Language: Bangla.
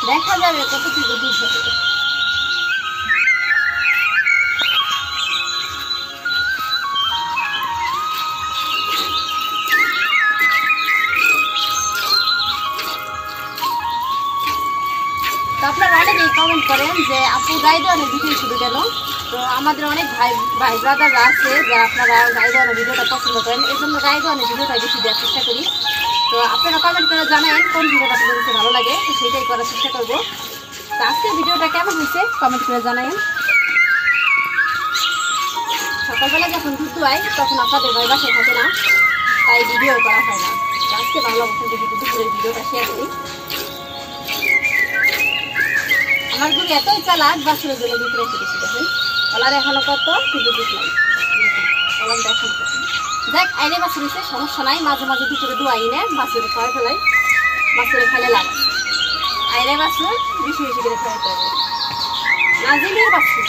দেখা যাবে কতটুকু দুধ হবে। তো আপনারা অনেকেই কমেন্ট করেন যে আপু গাই দোয়ানোর ভিডিও শুরু কেন। তো আমাদের অনেক ভাই ব্রাদাররা আছে যারা আপনারা গাই দোয়ানোর ভিডিওটা পছন্দ করেন, এই জন্য গাই দোয়ানোর ভিডিওটা বেশি দেওয়ার চেষ্টা করি। তো আপনারা কমেন্ট করে জানান কোন ভিডিওটা আপনাদের কাছে ভালো লাগে, তো সেটাই করার চেষ্টা করবো। তো আজকের ভিডিওটা কেমন হয়েছে কমেন্ট করে জানান। সকালবেলা যখন দুধ দোয়াই তখন আপনাদের ভাই বাসায় থাকে না, তাই ভিডিও করা হয় না। তো আজকে ভালো অবস্থা দেখে দুপুরের ভিডিওটা শেয়ার করি। আমার গরু এতই চালাক, বাছুরের জন্য দুধ রেখে দিচ্ছি। দেখেন কলার এখনো কত, কিন্তু দুধ নাই। কলার দেখেন দেখ আইনে বাছুর হয়েছে, সমস্যা নাই। মাঝে মাঝে দুপুরে দোয়াই নে বাছুরে খাওয়াই ফেলাই, বাছুরে খাইলে লাভ আছে। আইনে বাছুর বেশি বেশি করে খাওয়াইতে হবে। নাজিমের বাছুর